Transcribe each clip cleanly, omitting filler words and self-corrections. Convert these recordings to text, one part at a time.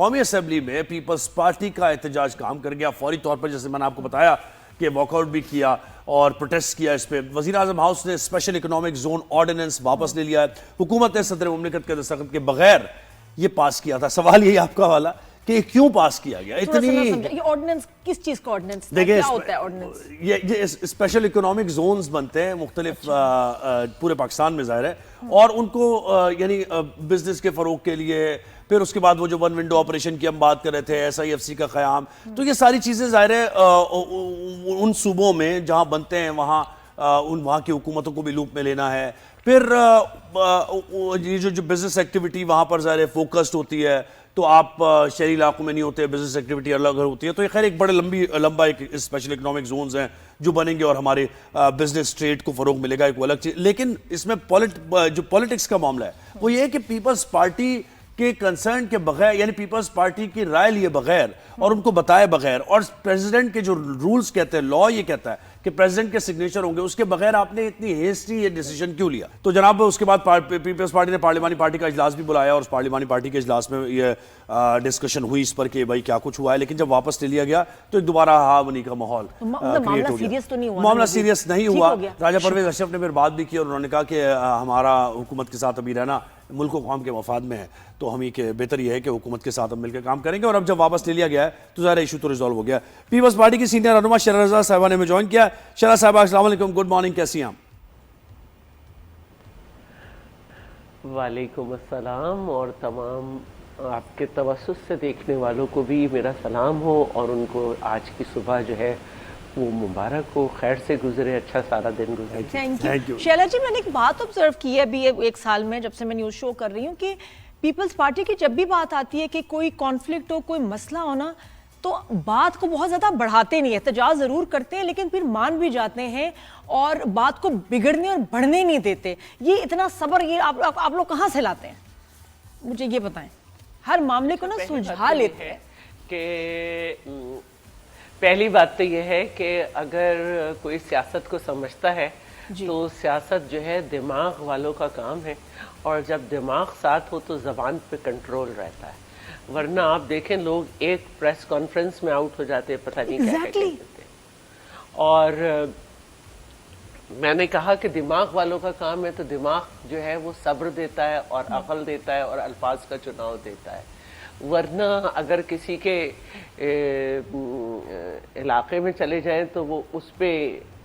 قومی اسمبلی میں Peoples party کا احتجاج کام کر گیا فوری طور پر، جیسے میں نے آپ کو بتایا کہ واک آؤٹ بھی کیا اور پروٹیسٹ کیا اس پہ. وزیراعظم ہاؤس نے اسپیشل اکنامک زون آرڈیننس واپس لے لیا ہے. حکومت نے صدر مملکت کے دستخط کے بغیر یہ پاس کیا تھا. سوال یہی آپ کا حوالہ کہ یہ کیوں پاس کیا گیا اتنی؟ یہ آرڈیننس کس چیز کا آرڈیننس تھا؟ کیا ہوتا ہے آرڈیننس؟ یہ اسپیشل اکنامک زونز بنتے ہیں مختلف پورے پاکستان میں ظاہر ہے، اور ان کو یعنی بزنس کے فروغ کے لیے، پھر اس کے بعد وہ جو ون ونڈو آپریشن کی ہم بات کر رہے تھے، SIFC کا قیام، تو یہ ساری چیزیں ظاہر ہے ان صوبوں میں جہاں بنتے ہیں وہاں کی حکومتوں کو بھی لوپ میں لینا ہے. پھر یہ جو بزنس ایکٹیویٹی وہاں پر ظاہر ہے فوکسڈ ہوتی ہے، تو آپ شہری علاقوں میں نہیں ہوتے، بزنس ایکٹیویٹی الگ ہوتی ہے. تو یہ خیر ایک بڑے لمبا ایک اسپیشل اکنامک زونز ہیں جو بنیں گے اور ہمارے بزنس ٹریڈ کو فروغ ملے گا، ایک الگ چیز. لیکن اس میں جو پولیٹکس کا معاملہ ہے وہ یہ ہے کہ پیپلز پارٹی کے کنسرن کے بغیر، یعنی پیپلز پارٹی کی رائے لیے بغیر اور ان کو بتائے بغیر، اور پریزیڈنٹ کے جو رولز کہتے ہیں، لا یہ کہتا ہے کہ پریزیڈنٹ کے سگنیچر ہوں گے، اس کے بغیر آپ نے اتنی ہیسٹی یہ ڈیسیجن کیوں لیا؟ تو جناب اس کے بعد پیپلز پارٹی نے پارلیمانی پارٹی کا اجلاس بھی بلایا، اور اس پارلیمانی پارٹی کے اجلاس میں یہ ڈسکشن ہوئی اس پر کہ بھائی کیا کچھ ہوا ہے. لیکن جب واپس لے لیا گیا تو ایک دوبارہ ہارمونی کا ماحول کریٹ ہو گیا. معاملہ سیریس نہیں ہوا. راجہ پرویز اشرف نے پھر بات بھی کی اور انہوں نے کہا کہ ہمارا حکومت کے ساتھ ابھی رہنا ملک و قوم کے مفاد میں ہے، تو ہم یہ بہتر یہ ہے کہ حکومت کے ساتھ ہم مل کے کام کریں گے. اور اب جب واپس لے لیا گیا ہے تو ظاہر ایشو تو ریزالو ہو گیا. پیپلز پارٹی کی سینئر رہنما شرح رضا صاحبہ نے ہمیں جوائن کیا. شرح صاحبہ السلام علیکم، گڈ مارننگ، کیسی ہیں آپ؟ وعلیکم السلام، اور تمام آپ کے توسط سے دیکھنے والوں کو بھی میرا سلام ہو، اور ان کو آج کی صبح جو ہے وہ مبارک ہو، خیر سے گزرے، اچھا سارا دن گزرے. Thank you. شیلا جی، میں نے ایک بات آبزرو کی ہے ابھی ایک سال میں جب سے میں نیوز شو کر رہی ہوں کہ پیپلز پارٹی کی جب بھی بات آتی ہے کہ کوئی کانفلکٹ ہو، کوئی مسئلہ ہونا، تو بات کو بہت زیادہ بڑھاتے نہیں، احتجاج ضرور کرتے ہیں لیکن پھر مان بھی جاتے ہیں اور بات کو بگڑنے اور بڑھنے نہیں دیتے. یہ اتنا صبر یہ آپ لوگ کہاں سے لاتے ہیں؟ مجھے یہ بتائیں. ہر معاملے کو نا سلجھا لیتے ہیں. کہ پہلی بات تو یہ ہے کہ اگر کوئی سیاست کو سمجھتا ہے تو سیاست جو ہے دماغ والوں کا کام ہے، اور جب دماغ ساتھ ہو تو زبان پہ کنٹرول رہتا ہے. ورنہ آپ دیکھیں لوگ ایک پریس کانفرنس میں آؤٹ ہو جاتے ہیں، پتہ نہیں کیا کہتے ہیں. اور میں نے کہا کہ دماغ والوں کا کام ہے، تو دماغ جو ہے وہ صبر دیتا ہے اور عقل دیتا ہے اور الفاظ کا چناؤ دیتا ہے. ورنہ اگر کسی کے علاقے میں چلے جائیں تو وہ اس پہ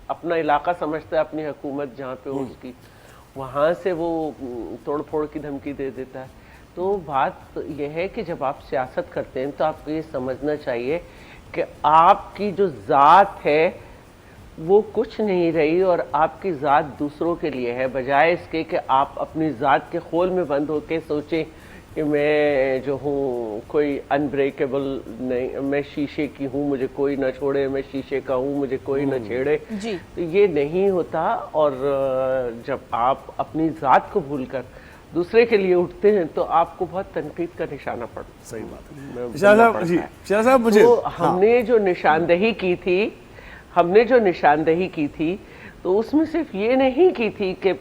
اپنا علاقہ سمجھتا ہے، اپنی حکومت جہاں پہ اس کی، وہاں سے وہ توڑ پھوڑ کی دھمکی دے دیتا ہے. تو بات یہ ہے کہ جب آپ سیاست کرتے ہیں تو آپ کو یہ سمجھنا چاہیے کہ آپ کی جو ذات ہے وہ کچھ نہیں رہی، اور آپ کی ذات دوسروں کے لیے ہے، بجائے اس کے کہ آپ اپنی ذات کے خول میں بند ہو کے سوچیں کہ میں جو ہوں کوئی انبریکیبل نہیں، میں شیشے کی ہوں، مجھے کوئی نہ چھوڑے، میں شیشے کا ہوں، مجھے کوئی نہ چھیڑے. تو یہ نہیں ہوتا. اور جب آپ اپنی ذات کو بھول کر دوسرے کے لیے اٹھتے ہیں تو آپ کو بہت تنقید کا نشانہ پڑتا ہے. صحیح بات ہے. تو ہم نے جو نشاندہی کی تھی تو اس میں صرف یہ نہیں کی تھی کہ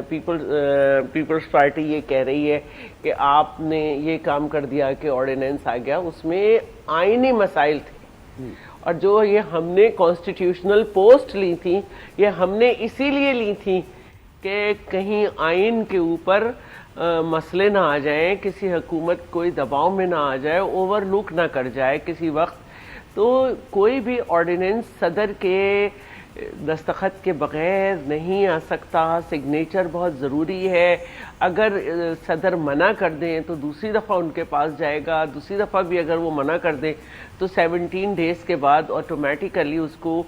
پیپلز پارٹی یہ کہہ رہی ہے کہ آپ نے یہ کام کر دیا کہ آرڈیننس آ گیا. اس میں آئینی مسائل تھے، اور جو یہ ہم نے کانسٹیٹیوشنل پوسٹ لی تھی یہ ہم نے اسی لیے لی تھی کہ کہیں آئین کے اوپر مسئلے نہ آ جائیں، کسی حکومت کوئی دباؤ میں نہ آ جائے، اوور لک نہ کر جائے کسی وقت. تو کوئی بھی آرڈیننس صدر کے دستخط کے بغیر نہیں آ سکتا. سگنیچر بہت ضروری ہے. اگر صدر منع کر دیں تو دوسری دفعہ ان کے پاس جائے گا، دوسری دفعہ بھی اگر وہ منع کر دیں تو 17 ڈیز کے بعد آٹومیٹیکلی اس کو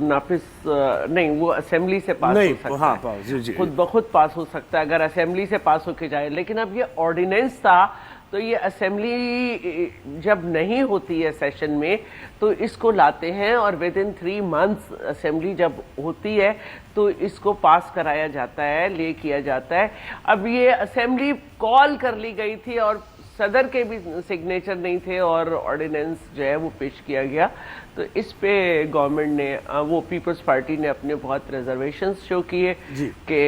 نافذ نہیں، وہ اسمبلی سے پاس ہو سکتا ہے، خود بخود پاس ہو سکتا ہے اگر اسمبلی سے پاس ہو کے جائے. لیکن اب یہ آرڈیننس تھا تو یہ اسمبلی جب نہیں ہوتی ہے سیشن میں تو اس کو لاتے ہیں، اور within 3 months اسمبلی جب ہوتی ہے تو اس کو پاس کرایا جاتا ہے، لے کیا جاتا ہے. اب یہ اسمبلی کال کر لی گئی تھی اور صدر کے بھی سگنیچر نہیں تھے اور آرڈیننس جو ہے وہ پیش کیا گیا. تو اس پہ گورنمنٹ نے وہ پیپلز پارٹی نے اپنے بہت ریزرویشنز شو کیے کہ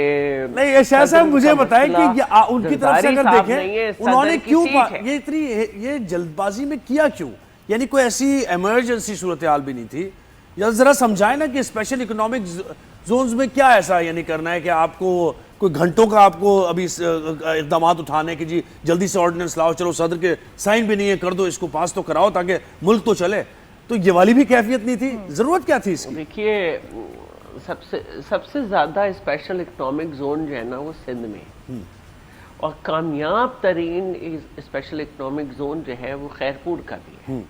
نہیں. شاہ صاحب مجھے بتائیں کہ ان کی طرف سے اگر دیکھیں انہوں نے کیوں یہ اتنی یہ جلد بازی میں کیا کیوں؟ یعنی کوئی ایسی ایمرجنسی صورتحال بھی نہیں تھی؟ یا ذرا سمجھائیں نا کہ اسپیشل اکنامک زونز میں کیا ایسا یعنی کرنا ہے کہ آپ کو کوئی گھنٹوں کا آپ کو ابھی اقدامات اٹھانے کہ جی جلدی سے آرڈیننس لاؤ, چلو صدر کے سائن بھی نہیں ہے کر دو, اس کو پاس تو کراؤ تاکہ ملک تو چلے. تو یہ والی بھی کیفیت نہیں تھی, ضرورت کیا تھی اس کی؟ دیکھیے سب سے زیادہ اسپیشل اکنامک زون جو ہے نا وہ سندھ میں, اور کامیاب ترین اسپیشل اکنامک زون جو ہے وہ خیرپور کا بھی ہے.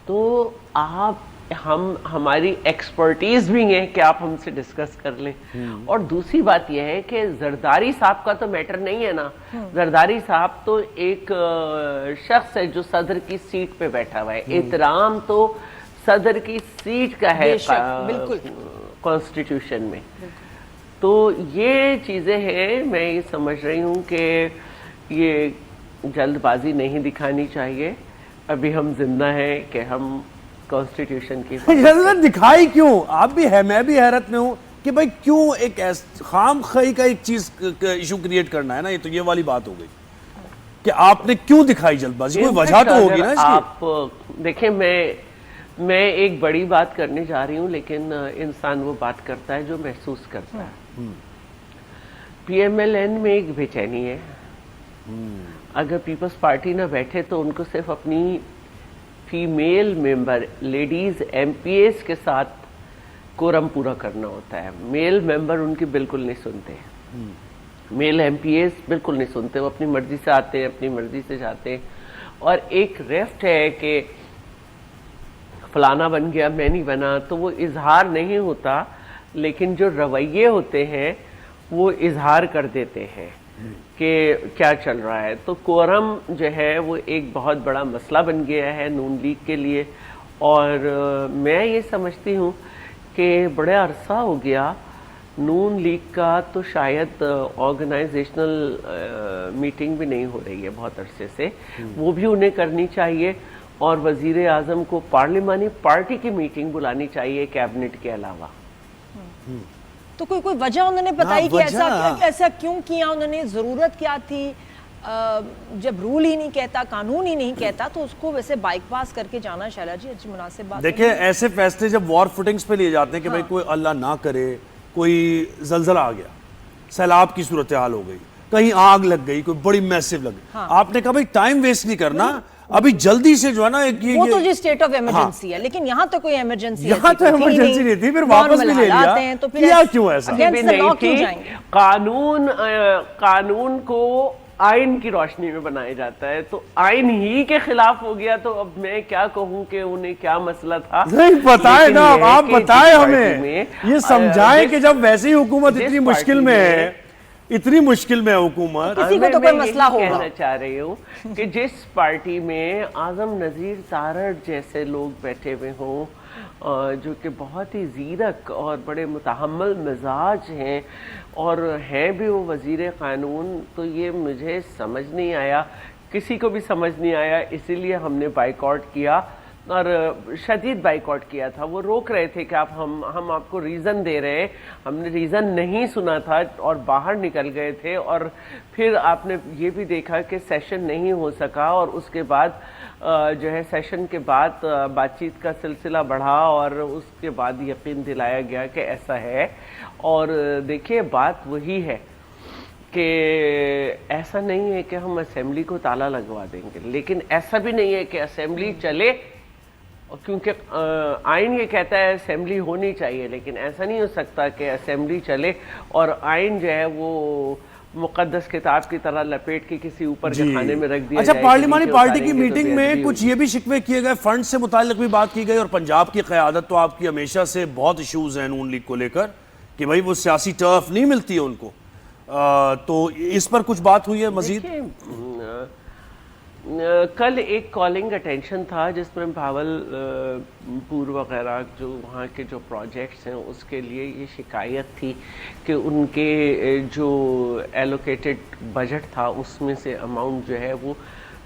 تو ہماری ایکسپرٹیز بھی ہیں کہ آپ ہم سے ڈسکس کر لیں. اور دوسری بات یہ ہے کہ زرداری صاحب کا تو میٹر نہیں ہے نا. زرداری صاحب تو ایک شخص ہے جو صدر کی سیٹ پہ بیٹھا ہوا ہے. احترام تو صدر کی سیٹ کا ہے کانسٹیٹیوشن میں. تو یہ چیزیں ہیں, میں یہ سمجھ رہی ہوں کہ یہ جلد بازی نہیں دکھانی چاہیے. ابھی ہم زندہ ہیں کہ ہم کانسٹیٹیوشن کی دکھائی کیوں؟ آپ بھی ہے, میں بھی حیرت میں ہوں کہ بھائی کیوں ایک خام خواہی کا ایک چیز ایشو کریٹ کرنا ہے نا. یہ تو یہ والی بات ہو گئی کہ آپ نے کیوں دکھائی جلد بازی, کوئی وجہ تو ہوگی نا اس کی. آپ دیکھیں, میں ایک بڑی بات کرنے جا رہی ہوں, لیکن انسان وہ بات کرتا ہے جو محسوس کرتا ہے. پی ایم ایل این میں ایک بے چینی ہے. اگر پیپلز پارٹی نہ بیٹھے تو ان کو صرف اپنی فیمیل ممبر لیڈیز ایم پی ایس کے ساتھ کورم پورا کرنا ہوتا ہے. میل ممبر ان کی بالکل نہیں سنتے. میل ایم پی ایس بالکل نہیں سنتے, وہ اپنی مرضی سے آتے ہیں, اپنی مرضی سے جاتے ہیں. اور ایک ریفٹ ہے کہ فلانا بن گیا میں نہیں بنا, تو وہ اظہار نہیں ہوتا, لیکن جو رویے ہوتے ہیں وہ اظہار کر دیتے ہیں کہ کیا چل رہا ہے. تو کورم جو ہے وہ ایک بہت بڑا مسئلہ بن گیا ہے نون لیگ کے لیے. اور میں یہ سمجھتی ہوں کہ بڑے عرصہ ہو گیا نون لیگ کا تو شاید آرگنائزیشنل میٹنگ بھی نہیں ہو رہی ہے بہت عرصے سے. وہ بھی انہیں کرنی چاہیے, اور وزیر اعظم کو پارلیمانی پارٹی کی میٹنگ بلانی چاہیے کیبنٹ کے علاوہ. تو کوئی وجہ انہوں نے بتائی کہ ایسا کیوں کیا, انہوں نے ضرورت کیا تھی؟ جب رول ہی نہیں کہتا, قانون ہی نہیں کہتا, تو اس کو ویسے بائک پاس کر کے جانا شیلا جی اچھی مناسب بات. دیکھیں ایسے فیصلے جب وار فوٹنگز پہ لیے جاتے ہیں کہ بھائی کوئی اللہ نہ کرے کوئی زلزلہ آ گیا, سیلاب کی صورتحال ہو گئی, کہیں آگ لگ گئی, کوئی بڑی میسو لگ گئی, آپ نے کہا بھائی ٹائم ویسٹ نہیں کرنا, ابھی جلدی سے جو ہے نا وہ تو جی اسٹیٹ آف ایمرجنسی ہے, لیکن یہاں تو کوئی ایمرجنسی یہاں تو ایمرجنسی نہیں تھی, پھر واپس بھی لے لیا. تو کیا کیوں ایسا قانون کو آئین کی روشنی میں بنایا جاتا ہے, تو آئین ہی کے خلاف ہو گیا. تو اب میں کیا کہوں کہ انہیں کیا مسئلہ تھا, نہیں بتائے نا, آپ بتائیں ہمیں, یہ سمجھائیں کہ جب ویسی حکومت اتنی مشکل میں ہے, اتنی مشکل میں حکومت, کسی کو تو کوئی مسئلہ ہوگا. کہنا چاہ رہی ہوں کہ جس پارٹی میں اعظم نذیر تارڑ جیسے لوگ بیٹھے ہوئے ہوں, جو کہ بہت ہی زیرک اور بڑے متحمل مزاج ہیں, اور ہیں بھی وہ وزیر قانون, تو یہ مجھے سمجھ نہیں آیا, کسی کو بھی سمجھ نہیں آیا. اسی لیے ہم نے بائیکاٹ کیا, اور شدید بائیکاٹ کیا تھا. وہ روک رہے تھے کہ ہم آپ کو ریزن دے رہے ہیں, ہم نے ریزن نہیں سنا تھا اور باہر نکل گئے تھے. اور پھر آپ نے یہ بھی دیکھا کہ سیشن نہیں ہو سکا, اور اس کے بعد جو ہے سیشن کے بعد بات چیت کا سلسلہ بڑھا, اور اس کے بعد یقین دلایا گیا کہ ایسا ہے. اور دیکھیے بات وہی ہے کہ ایسا نہیں ہے کہ ہم اسمبلی کو تالا لگوا دیں گے, لیکن ایسا بھی نہیں ہے کہ اسمبلی چلے, کیونکہ آئین یہ کہتا ہے اسمبلی ہونی چاہیے, لیکن ایسا نہیں ہو سکتا کہ اسمبلی چلے اور آئین جو ہے وہ مقدس کتاب کی طرح لپیٹ کے کسی اوپر کے خانے میں رکھ دیا جائے. اچھا, پارلیمانی پارٹی کی میٹنگ میں کچھ یہ بھی شکوے کیے گئے, فنڈ سے متعلق بھی بات کی گئی, اور پنجاب کی قیادت تو آپ کی ہمیشہ سے بہت ایشوز ہیں نون لیگ کو لے کر کہ بھائی وہ سیاسی ٹرف نہیں ملتی ہے ان کو, تو اس پر کچھ بات ہوئی ہے مزید؟ کل ایک کالنگ اٹینشن تھا جس میں بھاول پور وغیرہ جو وہاں کے جو پروجیکٹس ہیں اس کے لیے یہ شکایت تھی کہ ان کے جو ایلوکیٹڈ بجٹ تھا اس میں سے اماؤنٹ جو ہے وہ